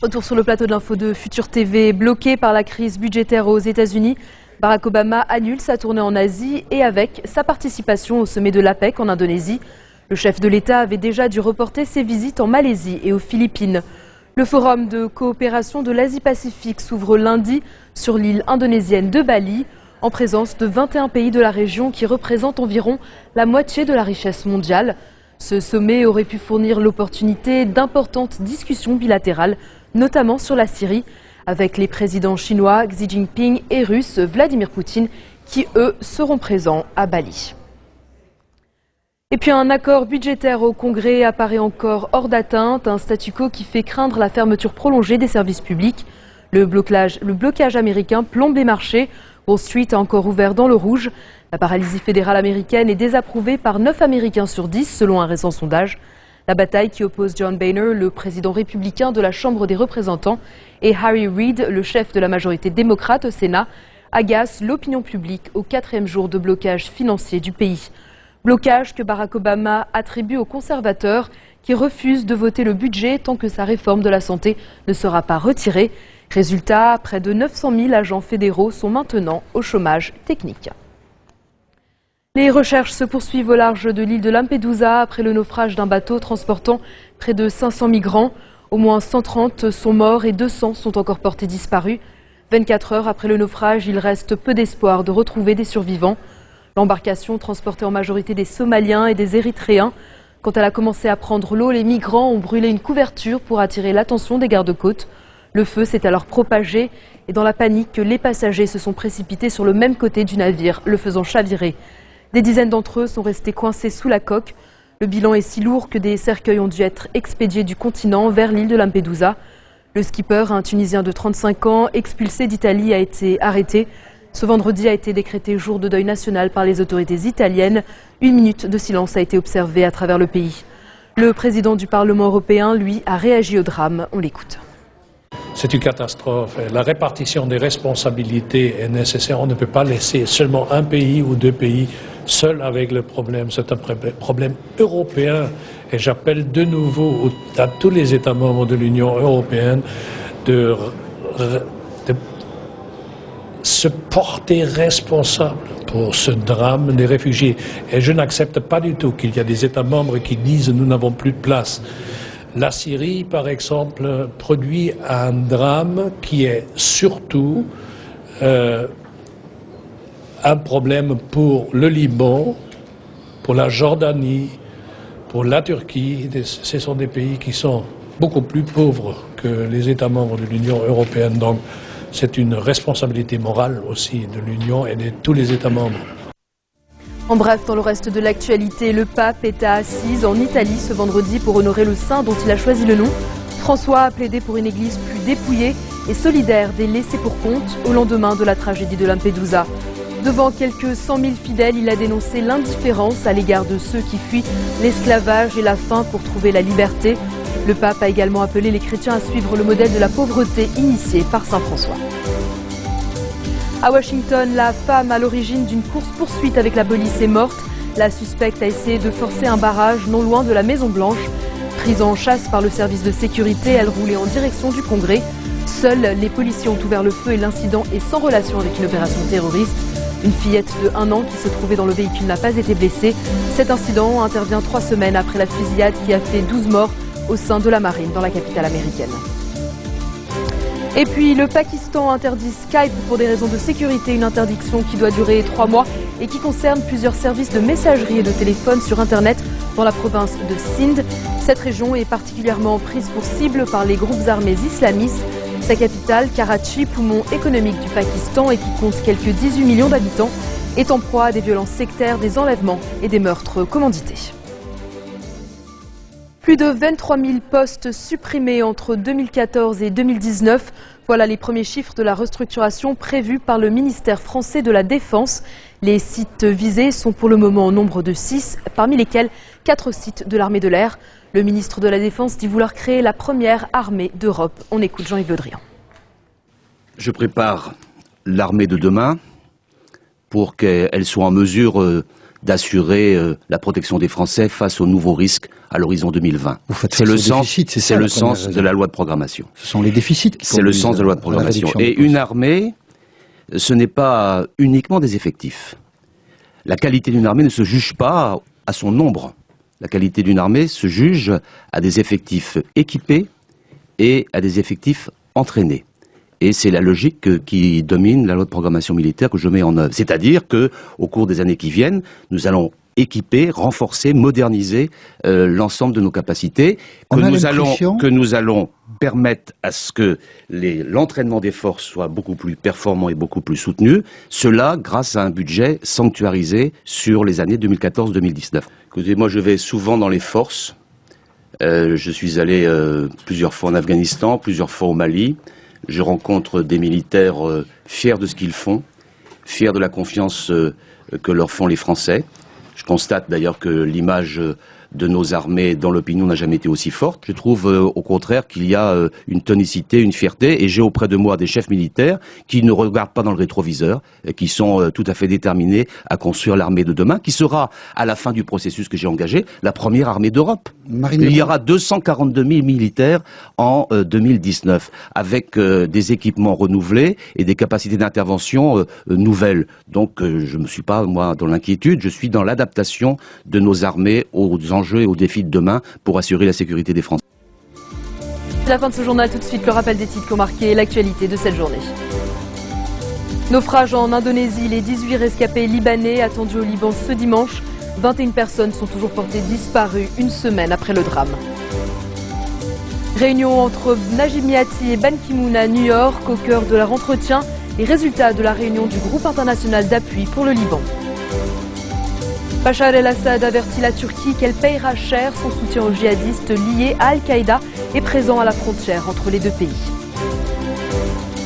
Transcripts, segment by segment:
Retour sur le plateau de l'info de Futur TV. Bloqué par la crise budgétaire aux États-Unis, Barack Obama annule sa tournée en Asie et avec sa participation au sommet de l'APEC en Indonésie. Le chef de l'État avait déjà dû reporter ses visites en Malaisie et aux Philippines. Le forum de coopération de l'Asie-Pacifique s'ouvre lundi sur l'île indonésienne de Bali, en présence de 21 pays de la région qui représentent environ la moitié de la richesse mondiale. Ce sommet aurait pu fournir l'opportunité d'importantes discussions bilatérales, notamment sur la Syrie, avec les présidents chinois Xi Jinping et russe Vladimir Poutine, qui eux seront présents à Bali. Et puis un accord budgétaire au Congrès apparaît encore hors d'atteinte, un statu quo qui fait craindre la fermeture prolongée des services publics. Le blocage américain plombe les marchés. Wall Street a encore ouvert dans le rouge. La paralysie fédérale américaine est désapprouvée par 9 Américains sur 10 selon un récent sondage. La bataille qui oppose John Boehner, le président républicain de la Chambre des représentants, et Harry Reid, le chef de la majorité démocrate au Sénat, agace l'opinion publique au 4e jour de blocage financier du pays. Blocage que Barack Obama attribue aux conservateurs qui refusent de voter le budget tant que sa réforme de la santé ne sera pas retirée. Résultat, près de 900 000 agents fédéraux sont maintenant au chômage technique. Les recherches se poursuivent au large de l'île de Lampedusa après le naufrage d'un bateau transportant près de 500 migrants. Au moins 130 sont morts et 200 sont encore portés disparus. 24 heures après le naufrage, il reste peu d'espoir de retrouver des survivants. L'embarcation transportait en majorité des Somaliens et des Érythréens. Quand elle a commencé à prendre l'eau, les migrants ont brûlé une couverture pour attirer l'attention des gardes-côtes. Le feu s'est alors propagé et dans la panique, les passagers se sont précipités sur le même côté du navire, le faisant chavirer. Des dizaines d'entre eux sont restés coincés sous la coque. Le bilan est si lourd que des cercueils ont dû être expédiés du continent vers l'île de Lampedusa. Le skipper, un Tunisien de 35 ans, expulsé d'Italie, a été arrêté. Ce vendredi a été décrété jour de deuil national par les autorités italiennes. 1 minute de silence a été observée à travers le pays. Le président du Parlement européen, lui, a réagi au drame. On l'écoute. C'est une catastrophe. La répartition des responsabilités est nécessaire. On ne peut pas laisser seulement un pays ou 2 pays seuls avec le problème. C'est un problème européen. Et j'appelle de nouveau à tous les États membres de l'Union européenne de se porter responsable pour ce drame des réfugiés. Et je n'accepte pas du tout qu'il y ait des États membres qui disent « nous n'avons plus de place ». La Syrie, par exemple, produit un drame qui est surtout un problème pour le Liban, pour la Jordanie, pour la Turquie. Ce sont des pays qui sont beaucoup plus pauvres que les États membres de l'Union européenne. Donc, c'est une responsabilité morale aussi de l'Union et de tous les États membres. En bref, dans le reste de l'actualité, le pape est à Assise en Italie ce vendredi pour honorer le saint dont il a choisi le nom. François a plaidé pour une église plus dépouillée et solidaire des laissés pour compte au lendemain de la tragédie de Lampedusa. Devant quelques 100 000 fidèles, il a dénoncé l'indifférence à l'égard de ceux qui fuient l'esclavage et la faim pour trouver la liberté. Le pape a également appelé les chrétiens à suivre le modèle de la pauvreté initié par saint François. À Washington, la femme à l'origine d'une course-poursuite avec la police est morte. La suspecte a essayé de forcer un barrage non loin de la Maison-Blanche. Prise en chasse par le service de sécurité, elle roulait en direction du Congrès. Seuls les policiers ont ouvert le feu et l'incident est sans relation avec une opération terroriste. Une fillette de 1 an qui se trouvait dans le véhicule n'a pas été blessée. Cet incident intervient 3 semaines après la fusillade qui a fait 12 morts au sein de la marine dans la capitale américaine. Et puis le Pakistan interdit Skype pour des raisons de sécurité, une interdiction qui doit durer 3 mois et qui concerne plusieurs services de messagerie et de téléphone sur Internet dans la province de Sindh. Cette région est particulièrement prise pour cible par les groupes armés islamistes. Sa capitale, Karachi, poumon économique du Pakistan et qui compte quelques 18 millions d'habitants, est en proie à des violences sectaires, des enlèvements et des meurtres commandités. Plus de 23 000 postes supprimés entre 2014 et 2019. Voilà les premiers chiffres de la restructuration prévue par le ministère français de la Défense. Les sites visés sont pour le moment au nombre de 6, parmi lesquels 4 sites de l'armée de l'air. Le ministre de la Défense dit vouloir créer la première armée d'Europe. On écoute Jean-Yves Le Drian. Je prépare l'armée de demain pour qu'elle soit en mesure d'assurer la protection des Français face aux nouveaux risques à l'horizon 2020. C'est le sens de la loi de programmation. Ce sont les déficits qui C'est le sens de la loi de programmation. Et une armée, ce n'est pas uniquement des effectifs. La qualité d'une armée ne se juge pas à son nombre. La qualité d'une armée se juge à des effectifs équipés et à des effectifs entraînés. Et c'est la logique qui domine la loi de programmation militaire que je mets en œuvre. C'est-à-dire qu'au cours des années qui viennent, nous allons équiper, renforcer, moderniser l'ensemble de nos capacités, que nous allons permettre à ce que l'entraînement des forces soit beaucoup plus performant et beaucoup plus soutenu, cela grâce à un budget sanctuarisé sur les années 2014-2019. Écoutez, moi je vais souvent dans les forces, je suis allé plusieurs fois en Afghanistan, plusieurs fois au Mali, je rencontre des militaires fiers de ce qu'ils font, fiers de la confiance que leur font les Français. Je constate d'ailleurs que l'image de nos armées dans l'opinion n'a jamais été aussi forte. Je trouve au contraire qu'il y a une tonicité, une fierté, et j'ai auprès de moi des chefs militaires qui ne regardent pas dans le rétroviseur, et qui sont tout à fait déterminés à construire l'armée de demain, qui sera, à la fin du processus que j'ai engagé, la première armée d'Europe. Il y aura 242 000 militaires en 2019, avec des équipements renouvelés et des capacités d'intervention nouvelles. Donc je ne suis pas, moi, dans l'inquiétude, je suis dans l'adaptation de nos armées aux enjeux et aux défis de demain pour assurer la sécurité des Français. C'est la fin de ce journal, tout de suite le rappel des titres qui ont marqué l'actualité de cette journée. Naufrage en Indonésie, les 18 rescapés libanais attendus au Liban ce dimanche. 21 personnes sont toujours portées disparues une semaine après le drame. Réunion entre Najib Mikati et Ban Ki-moon à New York. Au cœur de leur entretien, les résultats de la réunion du groupe international d'appui pour le Liban. Bachar el-Assad avertit la Turquie qu'elle payera cher son soutien aux djihadistes liés à Al-Qaïda et présents à la frontière entre les deux pays.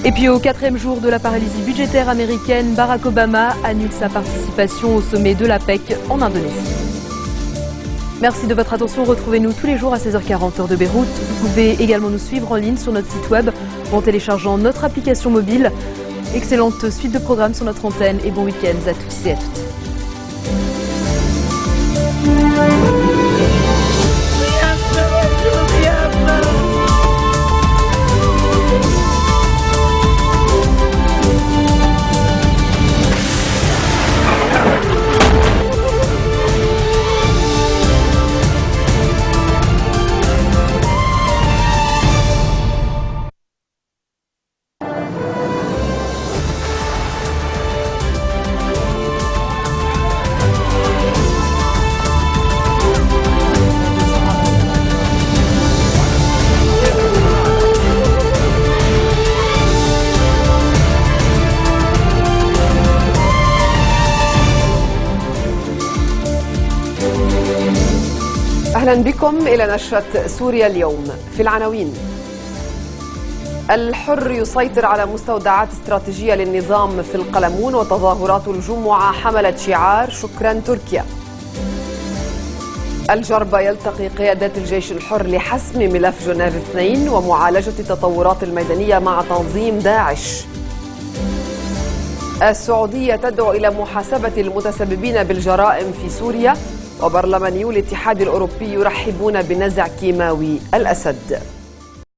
Et puis au 4e jour de la paralysie budgétaire américaine, Barack Obama annule sa participation au sommet de l'APEC en Indonésie. Merci de votre attention. Retrouvez-nous tous les jours à 16h40 heure de Beyrouth. Vous pouvez également nous suivre en ligne sur notre site web ou en téléchargeant notre application mobile. Excellente suite de programmes sur notre antenne et bon week-end à tous et à toutes. أهلا بكم إلى نشرة سوريا اليوم. في العناوين: الحر يسيطر على مستودعات استراتيجية للنظام في القلمون، وتظاهرات الجمعة حملت شعار شكرا تركيا. الجربة يلتقي قيادات الجيش الحر لحسم ملف جنيف 2 ومعالجة التطورات الميدانية مع تنظيم داعش. السعودية تدعو إلى محاسبة المتسببين بالجرائم في سوريا، وبرلمانيو الاتحاد الأوروبي يرحبون بنزع كيماوي الأسد.